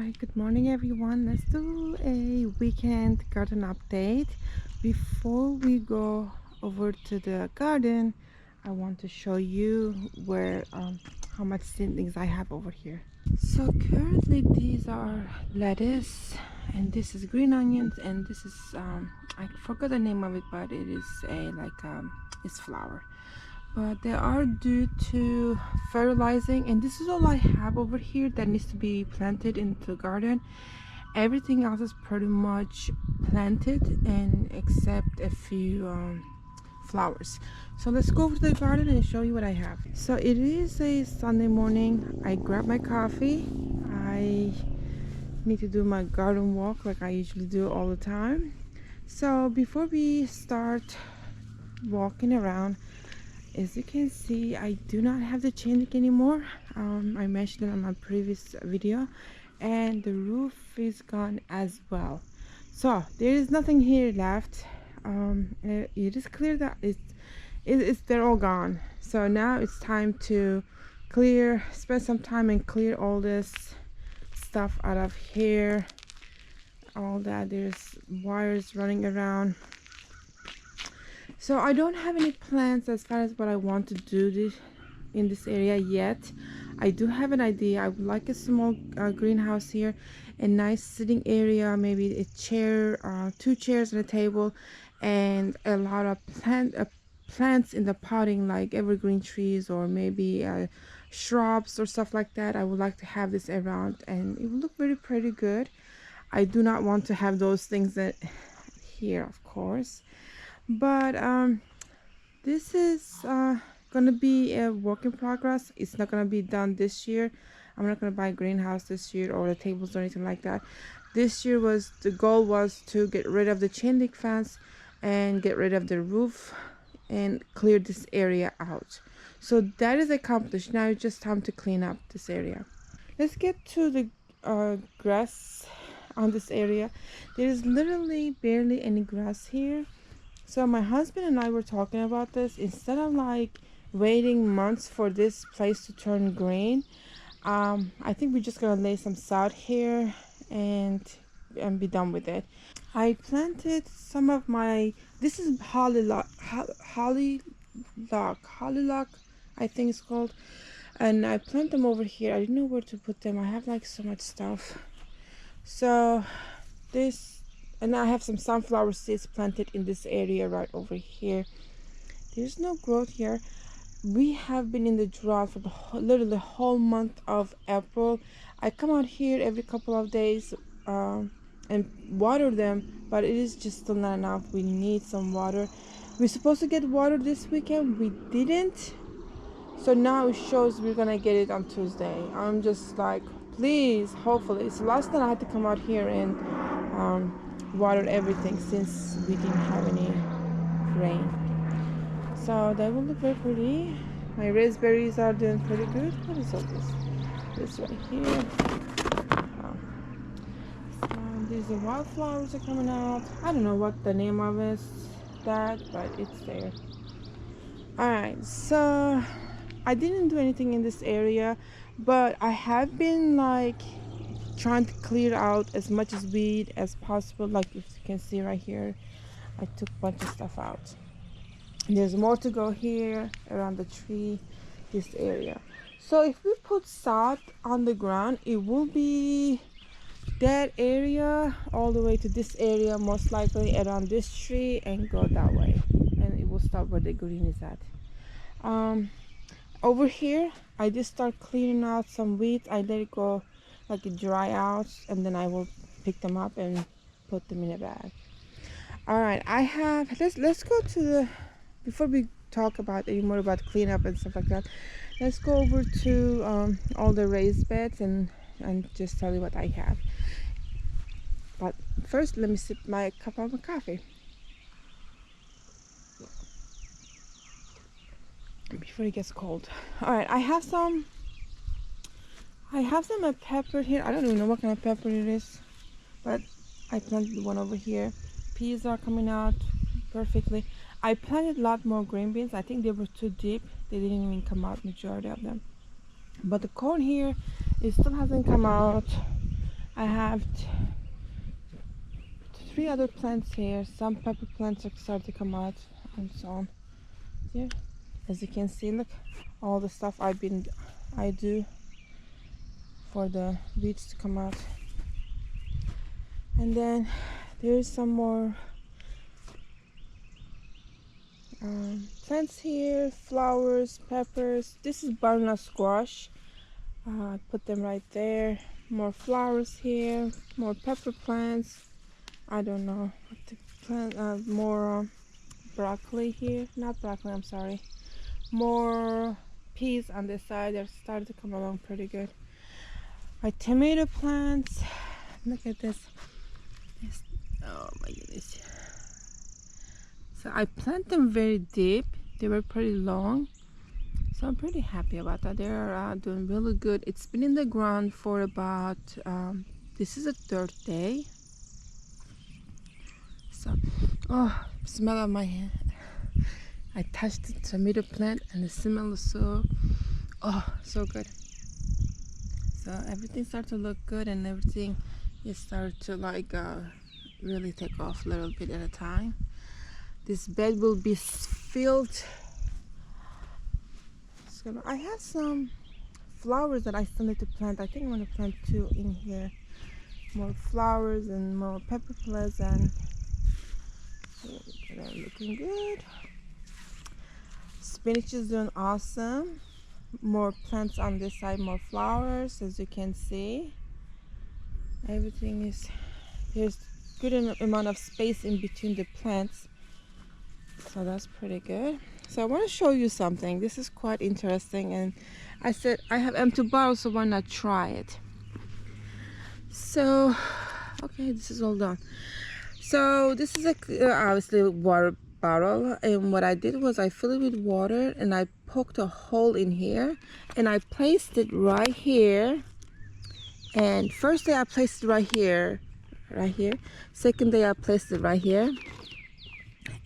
Hi, good morning everyone. Let's do a weekend garden update. Before we go over to the garden, I want to show you where how much seedlings I have over here. So currently these are lettuce, and this is green onions, and this is I forgot the name of it, but it is a it's flower. But they are due to fertilizing, and this is all I have over here that needs to be planted into the garden. Everything else is pretty much planted, and except a few flowers. So let's go over to the garden and show you what I have. So it is a Sunday morning. I grabbed my coffee. I need to do my garden walk like I usually do all the time. So before we start walking around, as you can see, I do not have the chain link anymore. I mentioned it on my previous video, and the roof is gone as well. So there is nothing here left. It is clear that they're all gone. So now it's time to spend some time and clear all this stuff out of here. All that, there's wires running around. So I don't have any plans as far as what I want to do in this area yet. I do have an idea. I would like a small greenhouse here, a nice sitting area, maybe a chair, 2 chairs and a table, and a lot of plants in the potting, like evergreen trees or maybe shrubs or stuff like that. I would like to have this around, and it would look very pretty good. I do not want to have those things that here, of course. But this is gonna be a work in progress. It's not gonna be done this year. I'm not gonna buy a greenhouse this year or the tables or anything like that. This year the goal was to get rid of the chain link fence and get rid of the roof and clear this area out. So that is accomplished. Now it's just time to clean up this area. Let's get to the grass on this area. There is literally barely any grass here. So my husband and I were talking about this. Instead of like waiting months for this place to turn green, I think we're just gonna lay some sod here and be done with it. I planted some of my, this is hollylock, I think it's called, and I plant them over here. I didn't know where to put them. I have like so much stuff. So and I have some sunflower seeds planted in this area right over here. There's no growth here. We have been in the drought for literally the whole month of April. I come out here every couple of days and water them, but it is just still not enough. We need some water. We're supposed to get water this weekend. We didn't. So now it shows we're gonna get it on Tuesday. I'm just like, please, hopefully. So last night I had to come out here and water everything since we didn't have any rain. So that will look very pretty. My raspberries are doing pretty good. What is all this? This right here. So these are wildflowers are coming out. I don't know what the name of it is, but it's there. Alright, so I didn't do anything in this area, but I have been like trying to clear out as much as weed as possible. Like if you can see right here, I took a bunch of stuff out. There's more to go here around the tree, this area. So if we put sod on the ground, it will be that area all the way to this area, most likely around this tree, and go that way, and it will stop where the green is at. Over here I just start cleaning out some weeds. I let it go like it dry out, and then I will pick them up and put them in a bag. All right, I have, let's go to the, before we talk about any more about cleanup and stuff like that, let's go over to all the raised beds and just tell you what I have. But first, let me sip my cup of my coffee before it gets cold. All right, I have some pepper here. I don't even know what kind of pepper it is, but I planted one over here. Peas are coming out perfectly. I planted a lot more green beans. I think they were too deep. They didn't even come out, majority of them. But the corn here, it still hasn't come out. I have three other plants here. Some pepper plants are starting to come out and so on. Here, as you can see, look, all the stuff I do for the weeds to come out. And then there's some more plants here, flowers, peppers. This is butternut squash. Put them right there. More flowers here, more pepper plants. I don't know what to plant. More broccoli here. Not broccoli, I'm sorry. More peas on this side. They're starting to come along pretty good. My tomato plants. Look at this. Oh my goodness. So I plant them very deep. They were pretty long. So I'm pretty happy about that. They're doing really good. It's been in the ground for about, this is the third day. So, oh, smell of my hand. I touched the tomato plant and the smell is so good. So everything started to look good and everything is started to like really take off a little bit at a time. This bed will be filled. I have some flowers that I still need to plant. I think I'm going to plant 2 in here. More flowers and more pepper plants, and they're looking good. Spinach is doing awesome. More plants on this side, more flowers, as you can see. Everything is, there's good amount of space in between the plants, so that's pretty good. So I want to show you something. This is quite interesting, and I said I have empty bottles, so why not try it? So okay, this is all done. So this is obviously a water bottle, and what I did was I filled it with water and I poked a hole in here and I placed it right here. And first day I placed it right here. Second day I placed it right here.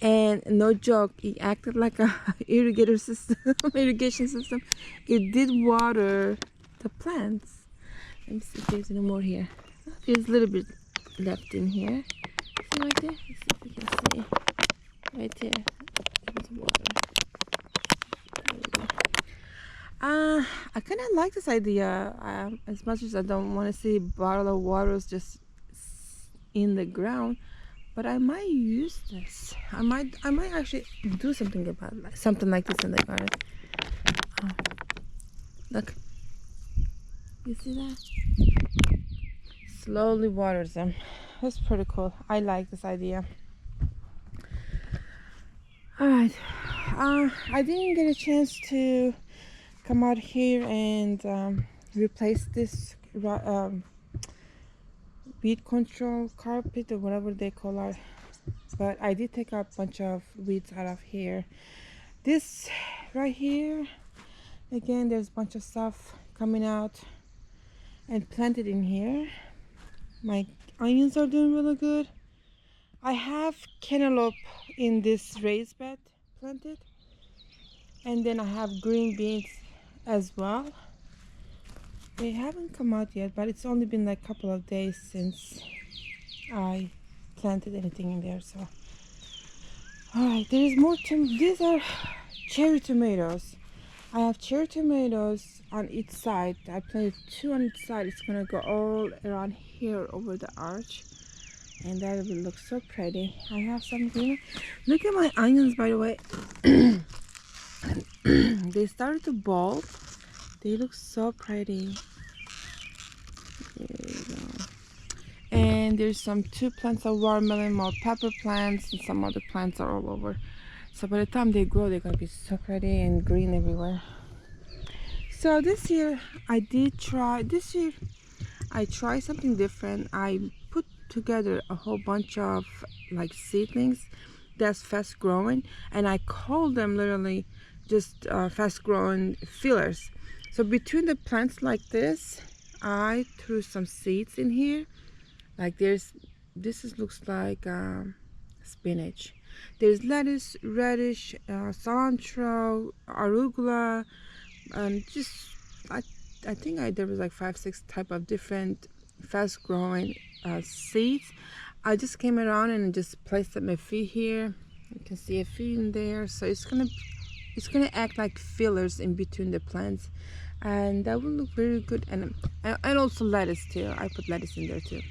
And no joke, it acted like a irrigation system. It did water the plants. Let me see if there's any more here. There's a little bit left in here. See right there? Let's see if we can see. Right there. There's water. I kind of like this idea. As much as I don't want to see a bottle of water just in the ground, but I might use this. I might actually do something about something like this in the garden. Look, you see that? Slowly waters them. That's pretty cool. I like this idea. All right. I didn't get a chance to come out here and replace this weed control carpet or whatever they call it, but I did take out a bunch of weeds out of here. This right here, again, there's a bunch of stuff coming out and planted in here. My onions are doing really good. I have cantaloupe in this raised bed planted, and then I have green beans as well. They haven't come out yet, but it's only been like a couple of days since I planted anything in there. So all right, there is more. These are cherry tomatoes. I have cherry tomatoes on each side. I planted 2 on each side. It's gonna go all around here over the arch, and that will look so pretty. I have some green. Look at my onions, by the way. They started to bulb. They look so pretty. There you go. And there's some 2 plants of watermelon, more pepper plants, and some other plants are all over. So by the time they grow, they're gonna be so pretty and green everywhere. So this year I tried something different. I put together a whole bunch of like seedlings that's fast growing, and I call them literally just fast growing fillers. So between the plants like this, I threw some seeds in here. Like this looks like spinach. There's lettuce, radish, cilantro, arugula, and just I think there was like 5-6 type of different fast growing seeds. I just came around and just placed them a few here. You can see a few in there, so it's gonna act like fillers in between the plants, and that will look very good. And also lettuce too. I put lettuce in there too,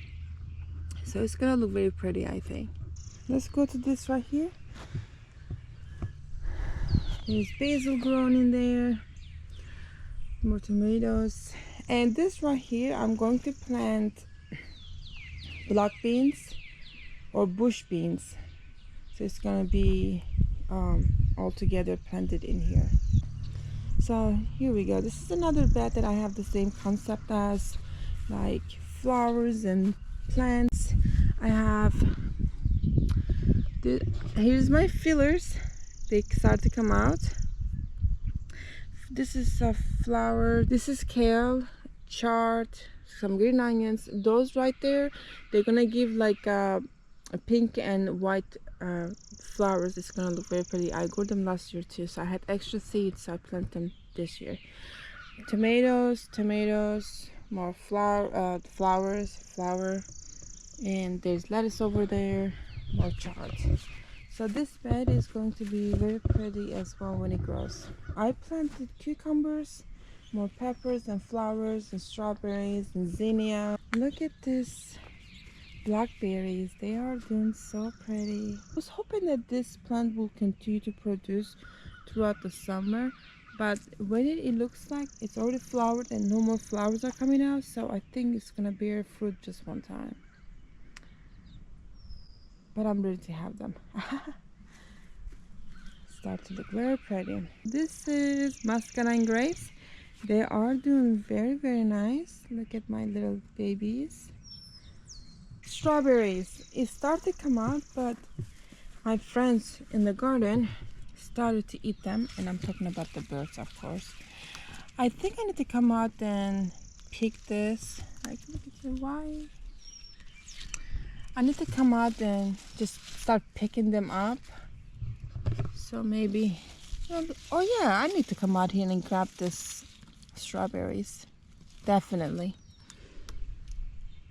so it's gonna look very pretty, I think. Let's go to this right here. There's basil growing in there, more tomatoes, and this right here I'm going to plant black beans or bush beans, so it's gonna be all together planted in here. So here we go. This is another bed that I have the same concept as, like flowers and plants. I have here's my fillers. They start to come out. This is a flower. This is kale, chard, some green onions. Those right there, they're gonna give like a pink and white flowers. It's gonna look very pretty. I grew them last year too, so I had extra seeds, so I planted them this year. Tomatoes, more flowers, and there's lettuce over there, more chard. So this bed is going to be very pretty as well when it grows. I planted cucumbers, more peppers and flowers and strawberries and zinnia. Look at this blackberries. They are doing so pretty. I was hoping that this plant will continue to produce throughout the summer, but when it looks like it's already flowered and no more flowers are coming out, so I think it's gonna bear fruit just one time. But I'm ready to have them. Start to look very pretty. This is mascarpone grapes. They are doing very nice. Look at my little babies. Strawberries, it started to come out, but my friends in the garden started to eat them, and I'm talking about the birds, of course. I think I need to come out and pick this. Like, look at the white. I need to come out and just start picking them up. So maybe, oh yeah, I need to come out here and grab this strawberries. Definitely.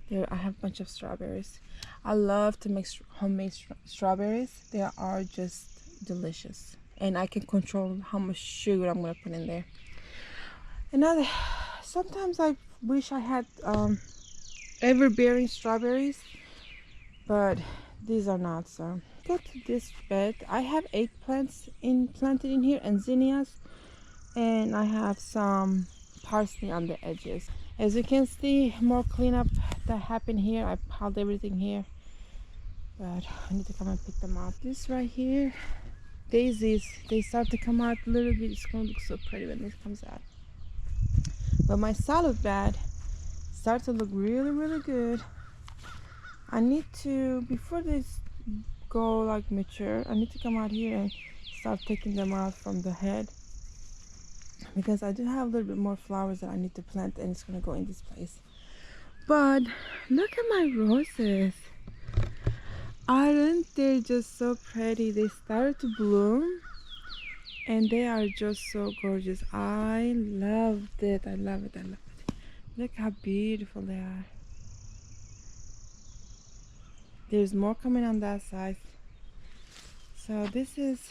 There, I have a bunch of strawberries. I love to make homemade strawberries. They are just delicious, and I can control how much sugar I'm gonna put in there. Another, sometimes I wish I had ever-bearing strawberries, but these are not. So go to this bed. I have eggplants planted in here and zinnias, and I have some parsley on the edges. As you can see, more cleanup that happened here. I piled everything here, but I need to come and pick them up. This right here, daisies, they start to come out a little bit. It's gonna look so pretty when this comes out. But my salad bed starts to look really good. I need to, before they go like mature, I need to come out here and start taking them out from the head, because I do have a little bit more flowers that I need to plant, and it's gonna go in this place. But look at my roses. Aren't they just so pretty? They started to bloom, and they are just so gorgeous. I loved it. I love it. Look how beautiful they are. There's more coming on that side. So this is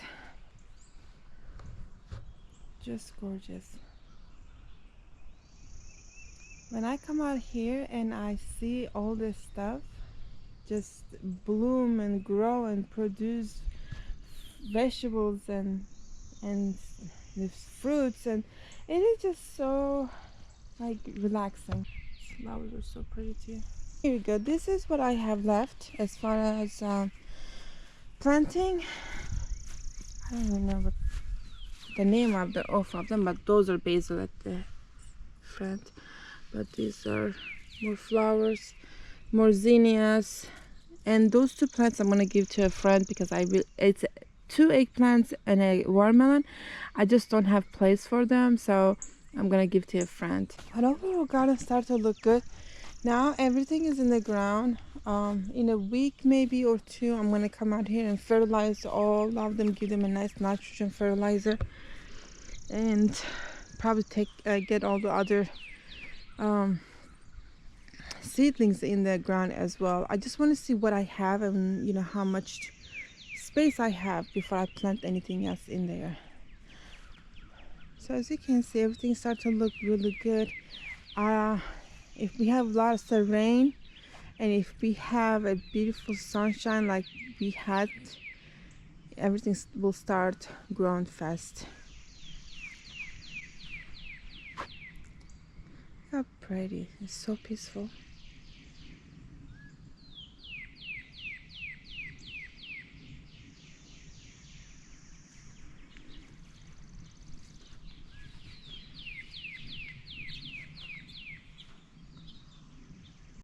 just gorgeous. When I come out here and I see all this stuff just bloom and grow and produce vegetables and with fruits, and it is just so like relaxing. Flowers are so pretty too. Here we go. This is what I have left as far as planting. I don't remember the name of them, but those are basil at the front. But these are more flowers, more zinnias, and those two plants I'm gonna give to a friend, because it's 2 eggplants and a watermelon. I just don't have place for them, so I'm gonna give to a friend. But overall garden started to look good. Now everything is in the ground. In a week maybe or 2, I'm gonna come out here and fertilize all of them, give them a nice nitrogen fertilizer, and probably get all the other seedlings in the ground as well. I just want to see what I have and how much space I have before I plant anything else in there. So as you can see, everything starts to look really good. If we have lots of rain and if we have a beautiful sunshine like we had, everything will start growing fast. How pretty. It's so peaceful.